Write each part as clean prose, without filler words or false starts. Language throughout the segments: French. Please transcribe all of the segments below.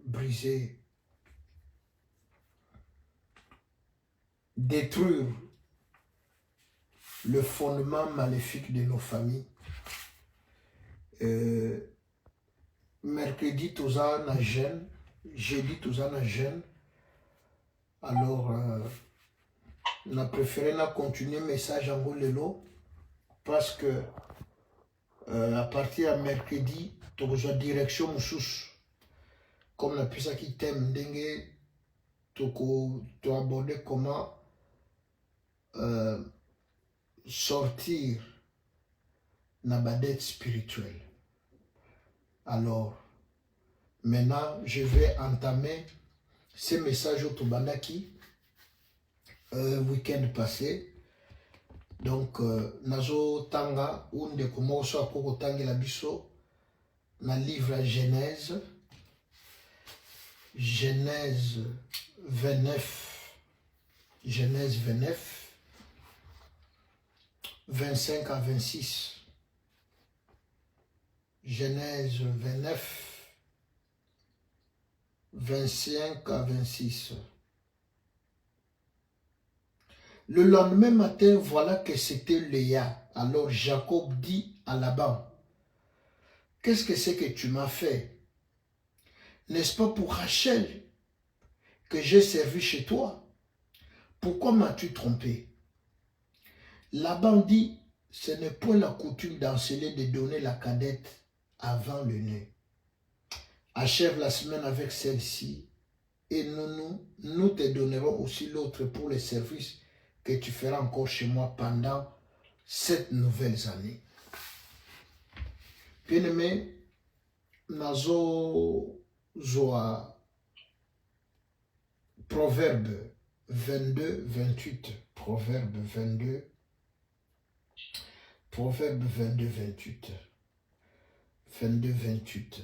briser, détruire le fondement maléfique de nos familles. Mercredi, tous en jeûne, jeudi, tous en jeûne. Alors, on a préféré continuer le message en Golelo parce que à partir de mercredi, tu as direction Moussous. Comme la puissance qui t'aime, tu as abordé comment sortir de la dette spirituelle. Alors, maintenant, je vais entamer ce message au Tobandaki week-end passé. Donc, nazo tanga unde komoso akoko tangela biso na livre Genèse 29, Genèse 29, 25 à 26. Genèse 29, 25 à 26. Le lendemain matin, voilà que c'était Léa. Alors Jacob dit à Laban, « Qu'est-ce que c'est que tu m'as fait? N'est-ce pas pour Rachel que j'ai servi chez toi? Pourquoi m'as-tu trompé? » Laban dit, « Ce n'est point la coutume d'enceler de donner la cadette avant le nœud. Achève la semaine avec celle-ci et nous te donnerons aussi l'autre pour les services que tu feras encore chez moi pendant 7 nouvelles années. » Bien-aimé, nazo zoa Proverbe 22, 28. Proverbe 22, 28. 22, 28.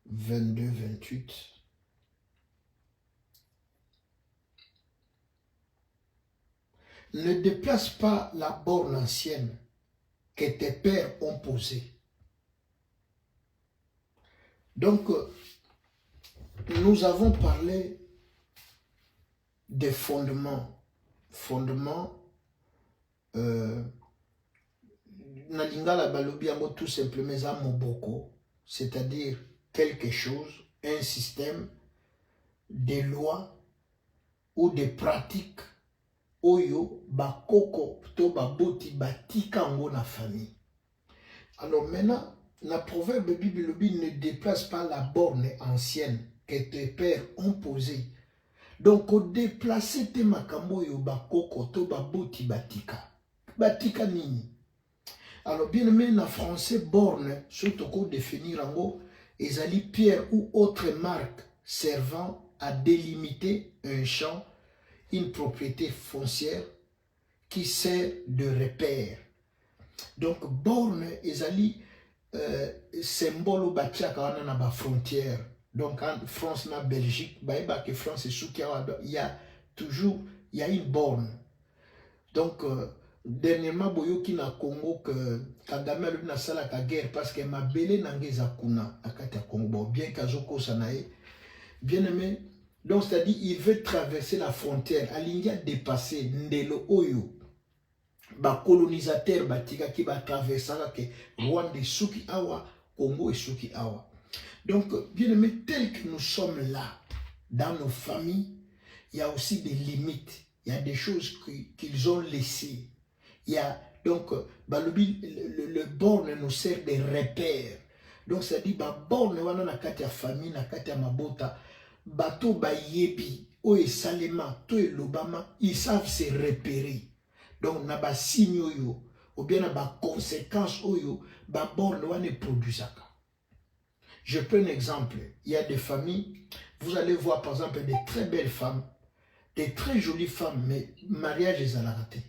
22, 28. Ne déplace pas la borne ancienne que tes pères ont posée. Donc, nous avons parlé des fondements. Fondements, na lingala balobi yango tout simplement za moboko, c'est-à-dire quelque chose, un système, des lois ou des pratiques oyo bakoko to baboti batika ngo na famille. Alors maintenant, la proverbe bible ne déplace pas la borne ancienne que tes pères ont posée. Donc au déplacer te makambo yo bakoko to baboti batika. Batika nini? Alors bien aimé na français borne surtout qu'on définir en gros ezali pierre ou autre marque servant à délimiter un champ, une propriété foncière qui sert de repère. Donc borne ezali symbole ou batiaka wana na ba frontière. Donc en France na Belgique, baïba que France et soukia il y a toujours une borne. Donc dernièrement boyoki na Congo que Kagame a na sala ka guerre parce que mabele nangeza kuna akati ya Congo bien kazoko sanae. Bien aimé, donc c'est-à-dire il veut traverser la frontière, alingia dépasser ndelo oyo. Ba colonisateur batika qui va traverser que Rwanda suki awa, Congo et suki awa. Donc bien aimé, tel que nous sommes là dans nos familles, il y a aussi des limites, il y a des choses qu'ils ont laissées. Il y a donc le borne nous sert de repère. Donc ça dit ba borne wana na kati ya famille na kati ya mabota bato ba yebi o esalema to elobama, ils savent se repérer. Donc na ba signe oyo ou bien na ba conséquences oyo ba borne wana produisaka. Je prends un exemple, il y a des familles, vous allez voir par exemple des très belles femmes, des très jolies femmes, mais mariage est à la raté.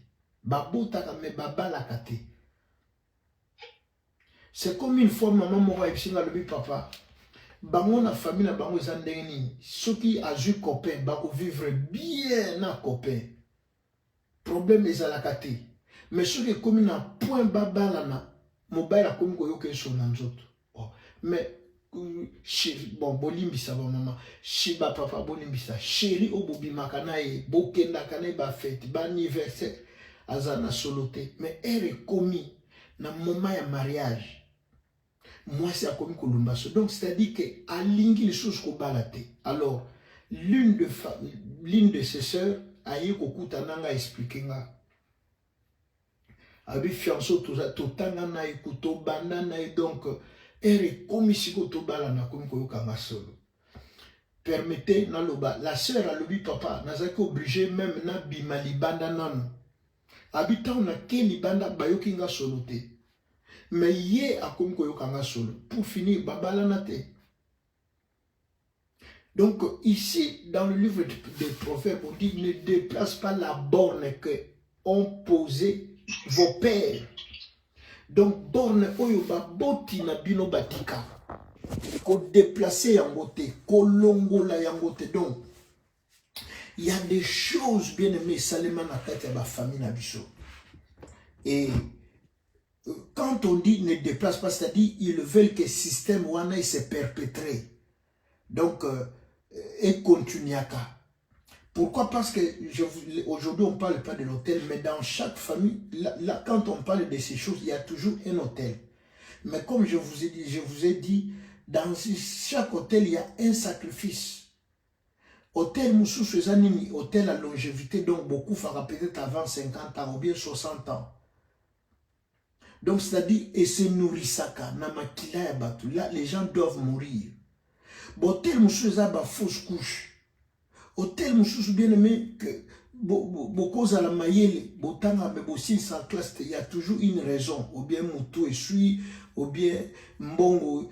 C'est comme une fois maman m'a dit papa, bango na famille na bango zandeni, ceux qui a eu copain, bako vivre bien na copain. Problème est à la raté. Mais ceux qui comme na point baba lana, mobile a comme koyo ke son nzoto. Mais bon, bolimbisa ba maman, shiba papa bolimbisa, chéri obobimaka na ye, bokendaka na ye ba fête, ba anniversaire, azana soloté, mais elle est commis na moment ya mariage. Moi c'est a commis kolumbaso. Donc c'est-à-dire que alingi les choses ko balate. Alors l'une de ses sœurs a eu kokuta nanga expliquer nga. Abi fianso totanga na ekuto banda na donc ere komisi ko to bala na komi ko yokanga solo. Permettez na loba la sœur a lobi papa nazaki obligé même na bima libanda nano. Habitant na ke libanda bayoki nga solo te. Mais ye a komi ko yokanga solo. Pour finir babala na te. Donc ici dans le livre des prophètes on dit ne déplace pas la borne que ont posé vos pères. Donc borne oyo ba boti na bino batika ko déplacer yango te ko longola yango te. Donc il y a des choses bien aimées salema na kati ya ba famille na biso. Et quand on dit ne déplace pas, c'est-à-dire ils veulent que le système wana se perpétre. Donc et continuaka. Pourquoi? Parce que aujourd'hui on ne parle pas de l'hôtel, mais dans chaque famille, là, quand on parle de ces choses, il y a toujours un hôtel. Mais comme je vous ai dit, dans chaque hôtel, il y a un sacrifice. Hôtel Moussou Suzanini, hôtel à longévité, donc beaucoup fera peut-être avant 50 ans ou bien 60 ans. Donc c'est-à-dire, et c'est nourrissaka, namakila ya batu, là les gens doivent mourir. Hôtel Moussou Zaba fausse couche. Hôtel Moussou bien aimé que beaucoup à la maïele, botanga mais aussi sans classe, il y a toujours une raison, ou bien Moutou essuie, ou bien Mbongo.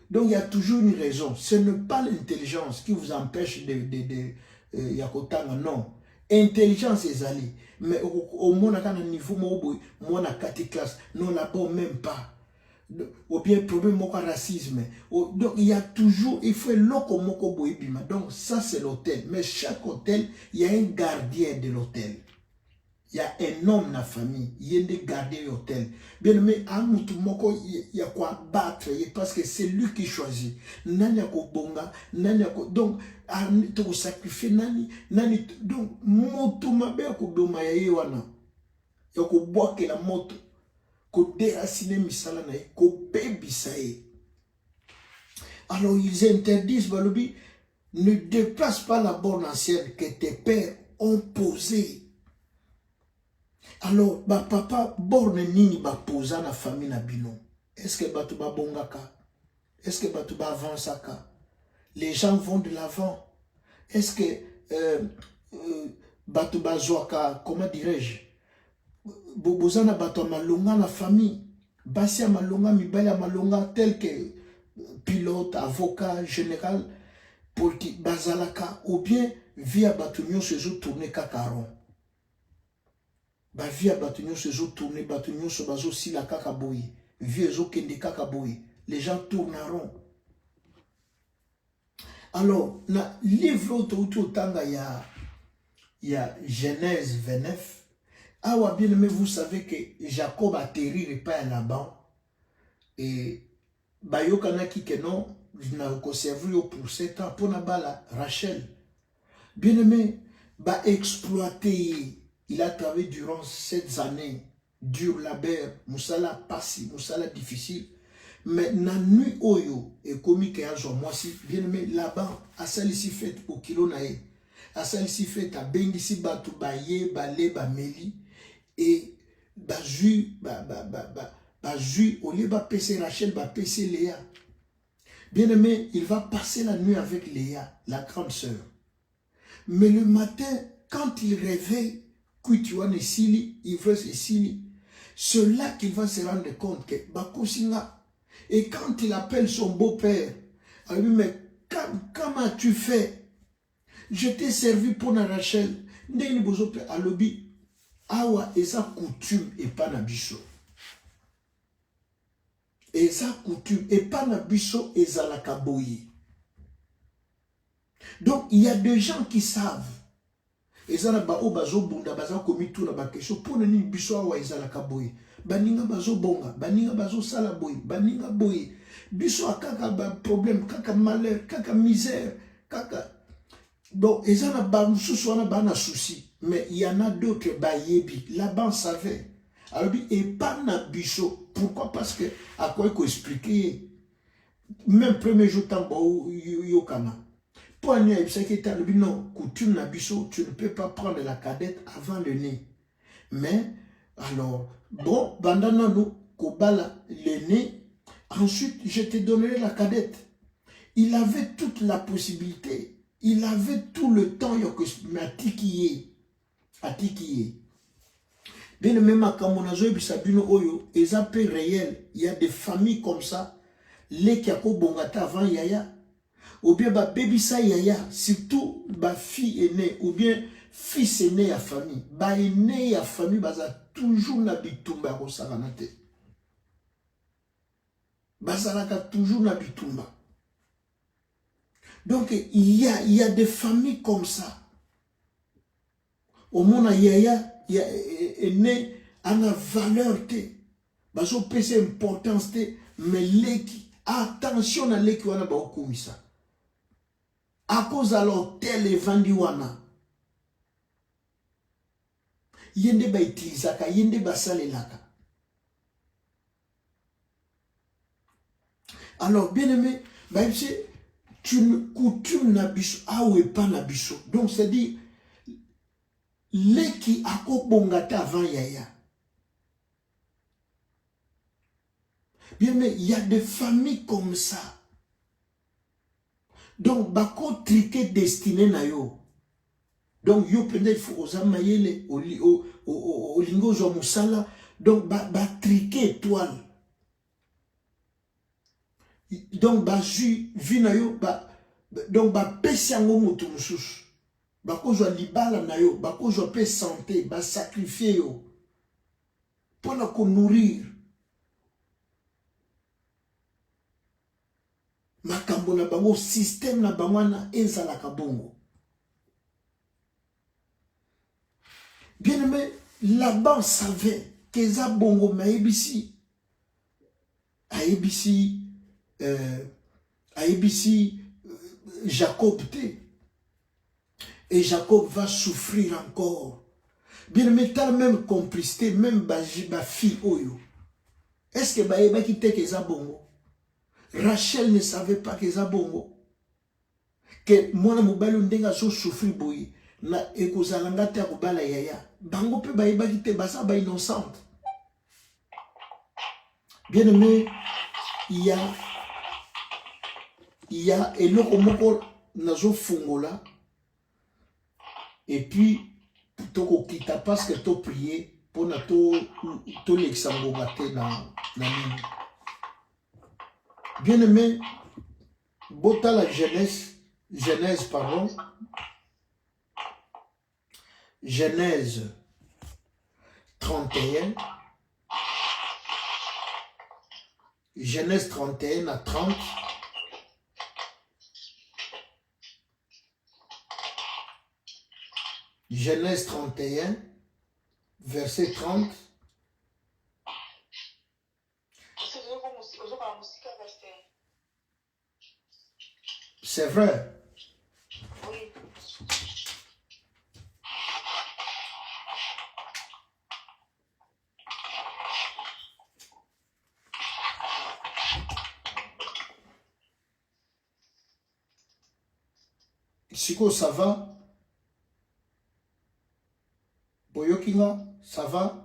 Donc il y a toujours une raison. Ce n'est pas l'intelligence qui vous empêche de Yakotanga, non. Intelligence est allée. Mais au moins à un niveau, moi à 4 classes, non là-bas même pas. Ou bien problème de racisme. Donc il y a toujours, il faut l'oko moko boibima. Donc ça c'est l'hôtel. Mais chaque hôtel, il y a un gardien de l'hôtel. Il y a un homme dans la famille. Il y a des gardiens de l'hôtel. Bien mais à moutou moko, il y a quoi battre parce que c'est lui qui choisit. Nani ako bonga, nani ako donc to sacrifier nani donc moutou mabe ako doma ya yewana. Yako boire que la moto. Alors ils interdisent, Balobi, ne déplace pas la borne ancienne que tes pères ont posée. Alors, papa, borne nini ba posa na famille na bino. Est-ce que batuba bongaka? Est-ce que batuba avansaka? Les gens vont de l'avant. Est-ce que batuba zoaka, comment dirais-je? Bobozana bato malonga la famille, basia malonga mibaya malonga tel que pilote, avocat, général, politique, bazalaka, ou bien via batunyo se joue tourner kakaron. Ba via batunyo se joue tourner, batunyo se bazo si la kakaboui, via zo kende kakaboui, les gens tourneront. Alors, na livre autotanga ya Genèse 29. Ah ouais, bien aimé, vous savez que Jacob atterrit et pas à Laban. Et Bayokanaki que non, il n'a conservé pour 7 ans pour Nabala, Rachel. Bien aimé, bah exploité, il a travaillé durant 7 années, dur labeur, Moussala passé, Moussala difficile. Mais na nuit oyo, et comme que un jour, moi si, bien aimé, Laban, a sali si fait au kilo nae, a sali si fait à Bengisi Batou Baye, Balé, Bameli. Et Bazu, au lieu de passer Rachel, va passer Léa. Bien aimé, il va passer la nuit avec Léa, la grande sœur. Mais le matin, quand il réveille, Kuituan et Sili, Ivresse et Sili, c'est là qu'il va se rendre compte que Bakosinga. Et quand il appelle son beau-père, il lui dit, mais comment as-tu fait? Je t'ai servi pour Rachel. Ndeni bozope à lobby. Awa et sa coutume et pas na biso. Et sa coutume et pas na biso et za la kaboyi. Donc il y a des gens qui savent. Et ça na ba o bazo bunda baza komi tout na ba question pour ni biso awa et za la kaboyi. baninga bazo bonga, baninga bazo sala boy, baninga boy. Biso kaka ba problème, kaka malheur, kaka misère, kaka. Bon, et ça n'a pas de souci. Mais il y en a d'autres, bah yebi. Là-bas, on savait. Alors, et pas na biso. Pourquoi? Parce que, à quoi il faut expliquer? Même premier jour, tambo, yokama. Pour un nez, non, coutume na biso, tu ne peux pas prendre la cadette avant le nez. Mais, alors, bon, bandana nous, kobala, le nez, ensuite, je te donnerai la cadette. Il avait toute la possibilité. Il avait tout le temps, il bien même à Kamonazo, Oyo, ils ont peu réel. Il y a des familles comme ça, les qui ont bongata avant Yaya, ou bien ba baby sa Yaya, surtout ba fille aînée, ou bien fils aîné à famille, ba aîné à famille, baza toujours na bitumba rosaganate. Bazalaka toujours na bitumba. Donc, il y a des familles comme ça. Au monde, il y a né à la valeur. Baso pèse importance. Mais l'équipe, attention à l'équipe, on a beaucoup mis ça. À cause de l'hôtel et vendiwana. Yende ba utilisaka, yende ba salelaka. Alors, bien aimé, tu ne coutume nabiso, ah ou pas nabiso. Donc, c'est-à-dire, les qui a bongata avant Yaya. Bien, mais il y a des familles comme ça. Donc, bako triqué destiné na yo. Donc, yo peut-être faut osa mayele, au lingo zo musala. Donc, ba triqué étoile. Donc, ba ju, vina yo, donc, ba pesi yango moto mususu. Bako zo libala na yo, bako zo pe santé, ba sacrifier yo. Pour la nourrir. Makambo na bango, système na bamana, ezala kabongo. Bien aimé, là-bas on savait que ça bongo ma ABC. ABC, Jacob t'es. Et Jacob va souffrir encore. Bien aimé, t'as même complicité, même ma fille Oyo. Est-ce que Baïba qui t'es que ça bongo? Rachel ne savait pas que ça bongo. Que moi, mobile ndenga so souffrir boy. Na ekozalanga te akobala yaya. Bango pe Baïba qui t'es basa ba innocente. Bien aimé, il y a eloko moko nazo fungola. Et puis, toko kita parce que to prier pour na to l'exambogate na mine. Bien aimé, bota la Genèse, pardon. Genèse 31. Genèse 31 à 30. Genèse 31, verset 30. C'est vrai. Oui. Siko, ça va? Boyokinga, ça va?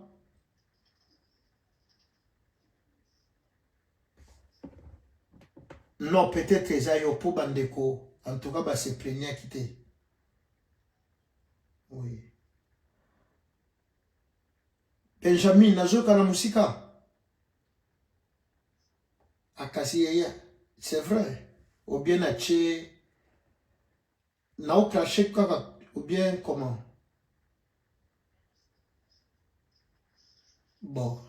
Non, peut-être que ça y est pour Bandeko. En tout cas, c'est plaignant à quitter. Oui. Benjamin, nazo kana musika. Akasi c'est vrai. Ou bien ache. Na o craché kaka. Ou bien comment? Bon.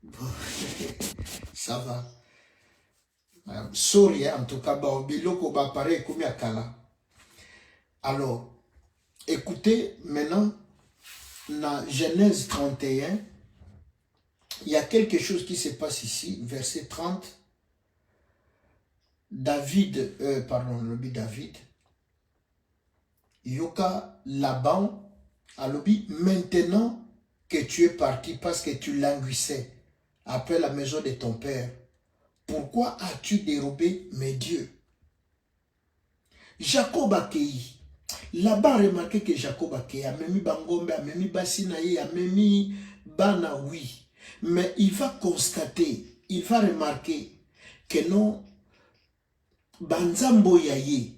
Bon. Ça va. Sorry, en tout cas, biloko ba pareil comme Akala. Alors, écoutez maintenant dans Genèse 31, il y a quelque chose qui se passe ici, verset 30. David, Yoka Laban, alobi, maintenant que tu es parti parce que tu languissais après la maison de ton père, pourquoi as-tu dérobé mes dieux? Jacob a cueilli. Là-bas, remarquez que Jacob a cueilli. Amemi Bangombe, Amemi Basinaye, Amemi Bana, oui. Mais il va constater, il va remarquer que non, Banzambo Yaye,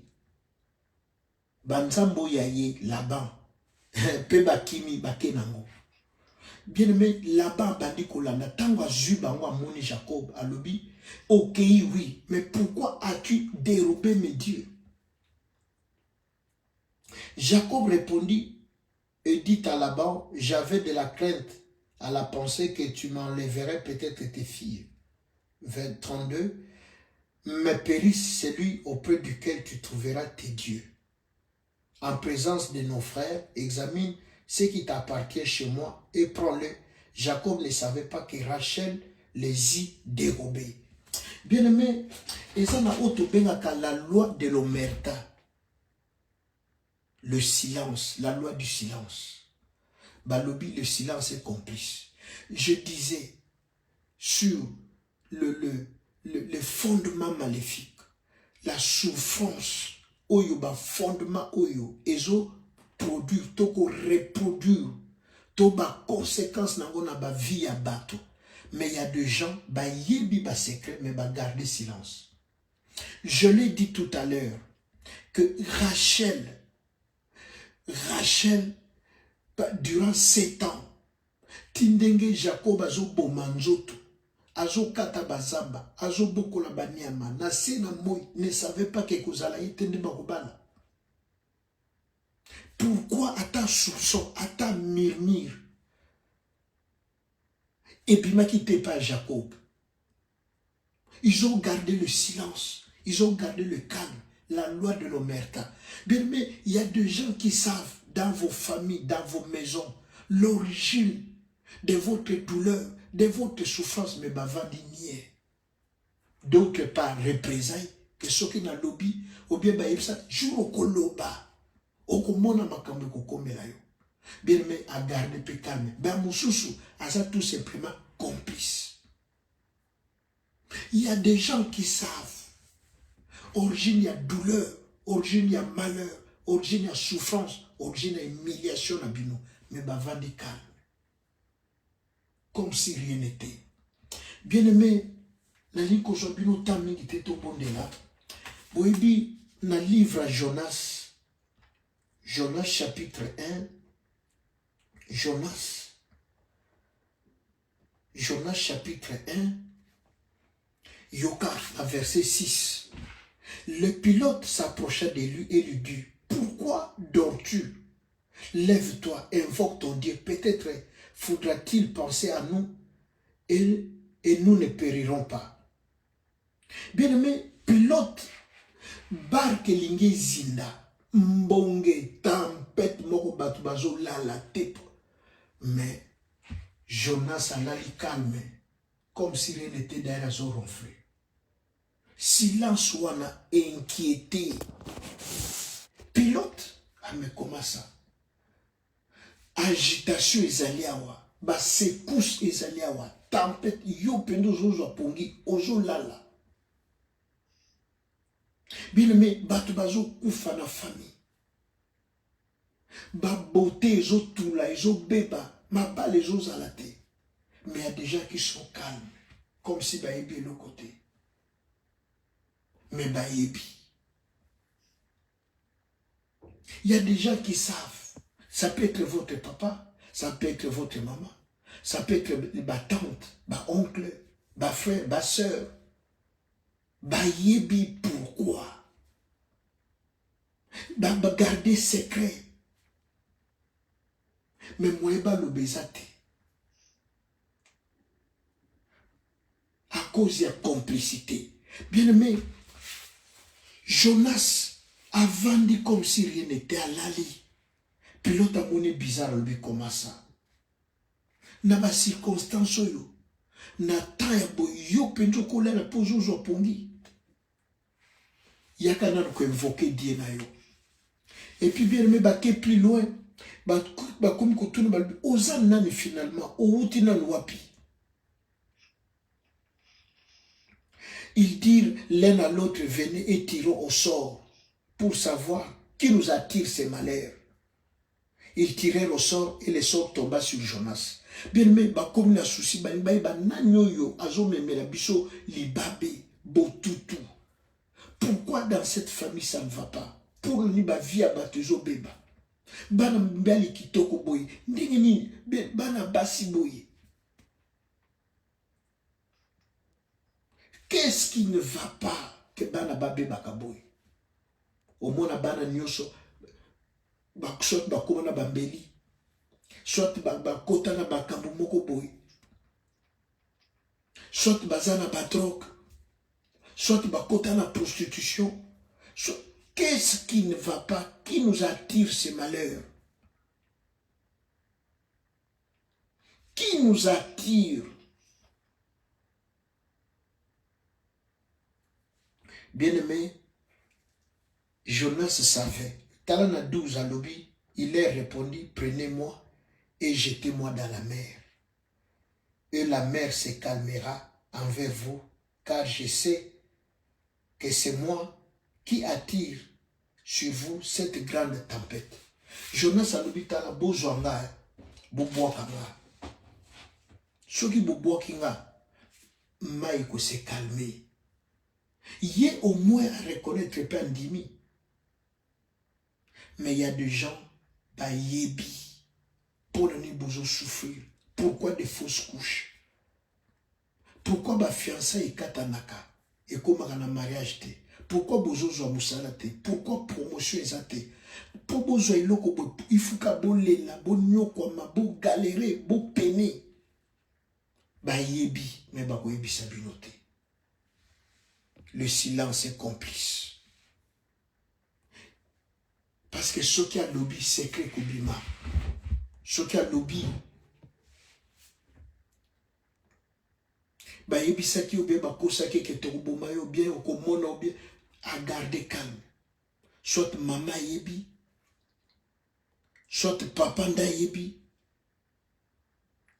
Laban, Peba Kimi Bakenango. Bien aimé, Laban bandi kolanda, tango azu bango amoni Jacob, alobi, ok, oui, mais pourquoi as-tu dérobé mes dieux? Jacob répondit et dit à Laban, j'avais de la crainte à la pensée que tu m'enlèverais peut-être tes filles. 32. Mais périsse celui auprès duquel tu trouveras tes dieux. En présence de nos frères, examine ce qui t'appartient chez moi et prends-le. Jacob ne savait pas que Rachel les y dérobait. Bien aimé, et ça n'a autre la loi de l'omerta. Le silence, la loi du silence. Balobi, le silence est complice. Je disais sur le fondement maléfique, la souffrance, oyo ba fondement oyo, ezo produire, toko reproduire, to ba conséquence nango na ba vie ya bato. Mais il y a des gens, ba yebi ba secret, mais ba garder silence. Je l'ai dit tout à l'heure, que Rachel, durant 7 ans, Tindenge Jacob azo bomanzoto, azo kata bazamba, azo bokola banyama, na se na moi, ne savait pas que kozala yetende bakobala. Pourquoi ata soupçon, ata murmure, et puis quitté pas Jacob? Ils ont gardé le silence, ils ont gardé le calme, la loi de l'omerta. Bien, mais il y a des gens qui savent dans vos familles, dans vos maisons, l'origine de votre douleur, de votre souffrance, mais bavandinier. D'autre part, représailles, que ce qui n'a lobby, ou bien ça, jour au koloba, au komona makambe kokomela yo. Bien, mais à garder peu calme. Ben, moussousou, à ça tout simplement complice. Il y a des gens qui savent. Origine, il y a douleur. Origine, il y a malheur. Origine, il y a souffrance. Origine, il y a humiliation. Mais bah, vandi calme. Comme si rien n'était. Bien aimé, la ligne qu'aujourd'hui nous t'amène qui était au bon de là. Vous dit, dans le livre à Jonas chapitre 1, Jonas chapitre 1, Yoka, verset 6. Le pilote s'approcha de lui et lui dit, pourquoi dors-tu? Lève-toi, invoque ton Dieu. Peut-être faudra-t-il penser à nous et nous ne périrons pas. Bien aimé, pilote, barque lingue zinda, mbonge, tempête, moko batu bazo la tête. Mais Jonas a l'ali calme, comme si rien n'était derrière son ronflé. Silence wana inquiété. Pilote, ah mais comment ça? Agitation ezaliawa, ba secousse ezaliawa, tempête yo pendo zozo pongi ozo lala. Bien aimé, batu bazo kufa na famille. Ba beauté ezo tula, ezo beba, ma ba les ezo zalate. Mais il y a des gens qui sont calmes, comme si ba ebi le côté. Mais ba ebi. Il y a des gens qui savent. Ça peut être votre papa, ça peut être votre maman, ça peut être ma tante, ma oncle, ma frère, ma soeur. Ba yebi pourquoi? Ba garder secret. Mais moi ba l'obésate. À cause de la complicité. Bien aimé, Jonas a vendu comme si rien n'était à l'ali. pilote amoni bizarre alobi comment ça na ba circonstance oyo na temps ya boye yo mpenza okolela mpo ozozwa pongi yaka nanu koinvoke die na yo. Et puis bien aimé bake plus loin bakomi kotuna balobi oza nani finalement outi nanu wapi. Ils dirent l'un à l'autre, venez et tirons au sort pour savoir qui nous attire ces malheurs. Ils tirèrent au sort et le sort tomba sur Jonas. Bien aimé, comme la souci, nanyoyo, azomemela biso libabe, botutu. Pourquoi dans cette famille ça ne va pas? Pour ni ba vie abatezo beba. Bana mbali kitoko boye. Ndenge nini? Bana basi boye. Qu'est-ce qui ne va pas que bana babe bakaboy? Au moins bana nyoso soit bakoma bambeli, soit bakota na bakambo moko boy, soit bazana badrogue, soit bakota na prostitution. Qu'est-ce qui ne va pas? Qui nous attire ces malheurs? Qui nous attire? Bien-aimé, Jonas savait. Talana 12 à l'obi, il leur répondit, prenez-moi et jetez-moi dans la mer. Et la mer se calmera envers vous, car je sais que c'est moi qui attire sur vous cette grande tempête. Jonas a l'obi tala bozwanga, boboakanga. Ceux qui boboakinga, maïko se calmer. Il y a au moins à reconnaître pas Ndimi. Mais il y a des gens, bah yebi, pour ne pas souffrir. Pourquoi des fausses couches? Pourquoi bah fiançailles et katanaka? Et comment on a mariage te? Pourquoi bozo zo musalate? Pourquoi promotion ezate? Pour bozo iloko il faut qu'à bolela, bon nyoko ma bo galérer, bo peiner. Bah yebi, mais bah ko yebi sabinote. Le silence est complice. Parce que ce qui a lobby secret Koubima, ce qui a lobby, bah yebisaki ou bien bah kosaki que toroboma ou bien ou komona ou bien à garder calme. Soit maman yebi, soit papa nda yebi,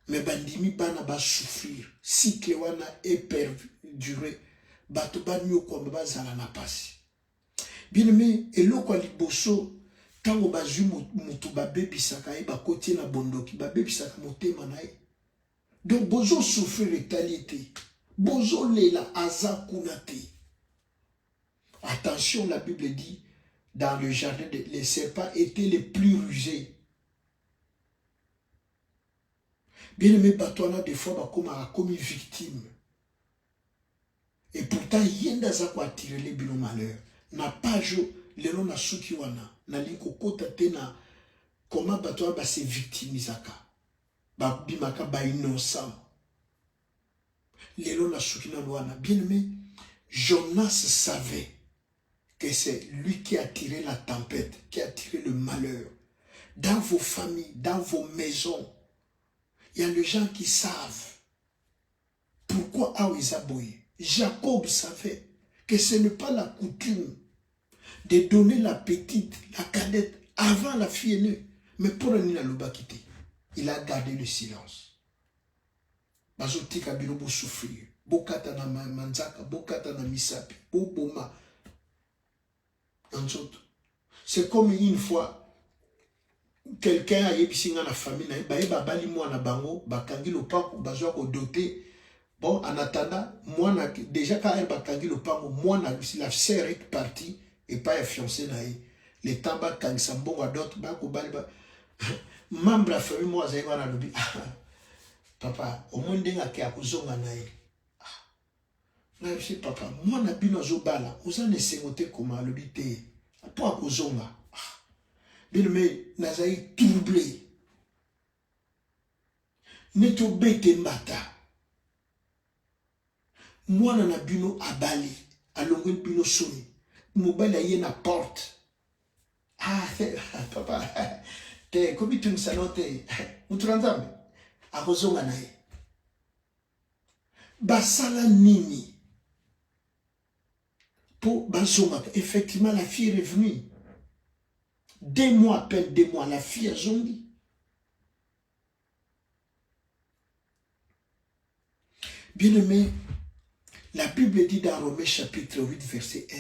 mais bandimi bana ba souffrir. Si klewana est perduré, bato ba nyo kwa ba zala na pasi. Bien aimé, eloko liboso tango bazui mutu babebisaka ye bakoti na bondoki babebisaka motema na ye. Donc bozo souffrir retalité, bozo lela aza kunate. Attention, la Bible dit dans le jardin les serpents étaient les plus rusés. Bien aimé, batouana des fois bakoma comme victime. Et pourtant yenda za ko attirer les bilons malheurs. Na pajo lelo na suki wana na liko kota tena comment bato ba se victimisaka ba bimaka ba innocent lelo na suki na wana. Bien aimé, Jonas savait que c'est lui qui a tiré la tempête, qui a tiré le malheur dans vos familles, dans vos maisons. Il y a des gens qui savent pourquoi Aouizaboye. Jacob savait que ce n'est pas la coutume de donner la petite, la cadette, avant la fille aînée. Mais pour Nina Lobakite, il a gardé le silence. Bazotika bilobo souffrir. Bokata na manzaka, bokata na misapi, boboma. C'est comme une fois, quelqu'un a yébissé dans la famille, ba bali moi na bango, bakangi le paku, bazoa ko doté. Bon, en attendant, moi, déjà quand elle bakangi le pango, moi, la sœur est partie et pas fiancée naïe. Les tabac quand ils bon à d'autres, bako bali ba. Membre de la famille, moi, j'ai un lobby. Papa, au moins d'un qui a kozonga naïe. Là, je sais papa, moi, na bino zobala, vous en essayez comment le bité. Pour kozonga. Bien mais, nazaï troublé. Neto bete mbata. Moi, na bino abali, alongo bino soni, mobile aye na porte. Ah, papa, te kobi tunisano te muturanzambe akozonga na ye basala nini pour bazonga. Effectivement la fille est revenue 2 mois, à peine 2 mois, la fille a zongi. Bien aimé, la Bible dit dans Romains chapitre 8 verset 1,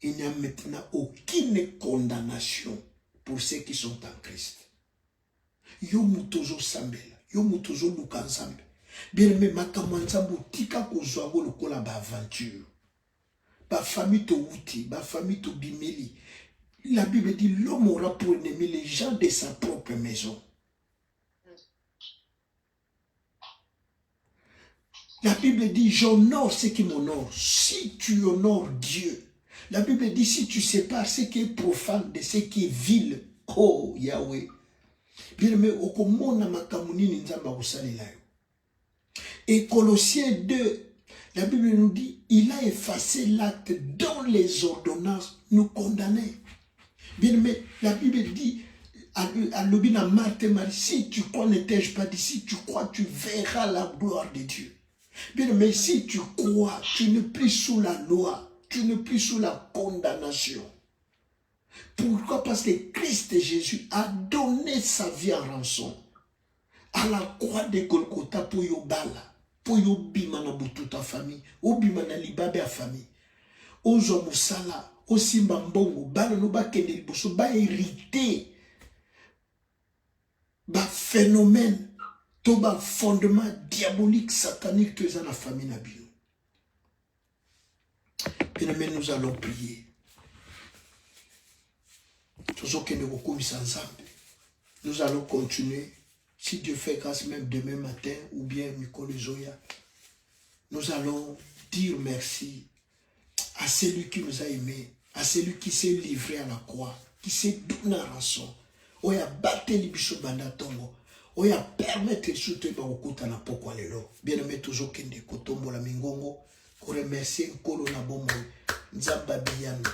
il n'y a maintenant aucune condamnation pour ceux qui sont en Christ. Yo mutozo sambela, yo mutozo lukanzambe. Bien aimé, makamanzambo tika kozwango lokola ba aventure. Ba famille to wuti, ba famille to bimeli. La Bible dit l'homme aura pour ennemi les gens de sa propre maison. La Bible dit j'honore ceux qui m'honorent. Si tu honores Dieu, la Bible dit si tu sépares ce qui est profane de ce qui est vil, oh Yahweh. Bien aimé, okomona makamunini nzamba kusalela yo. Et Colossiens 2, la Bible nous dit il a effacé l'acte dont les ordonnances nous condamnaient. Bien aimé, la Bible dit à l'obina Marthe Marie, si tu crois, ne t'ai-je pas dit, si tu crois, tu verras la gloire de Dieu. Bien aimé, si tu crois, tu n'es plus sous la loi, tu n'es plus sous la condamnation. Pourquoi? Parce que Christ Jésus a donné sa vie en rançon à la croix de Golgotha pour yobala, pour yobima na butu ta famille, obima na libabe a famille, ozo musala. Aussi mbongo bana no ba kende liboso ba hérité ba phénomène to ba fondement diabolique satanique que ça la famille na bio. Bien, nous allons prier. Nous allons continuer. Si Dieu fait grâce, même demain matin ou bien Mikolo Zoya, nous allons dire merci à celui qui nous a aimés, à celui qui s'est livré à la croix, qui s'est donné à rançon. Oya battu libiso banda tongo. Oya permettre soutenir bakuta na pokwa lelo. Bien aimé toujours kende kotombo la mingongo. Ko remercier nkolo na bombo. Nzamba biyano.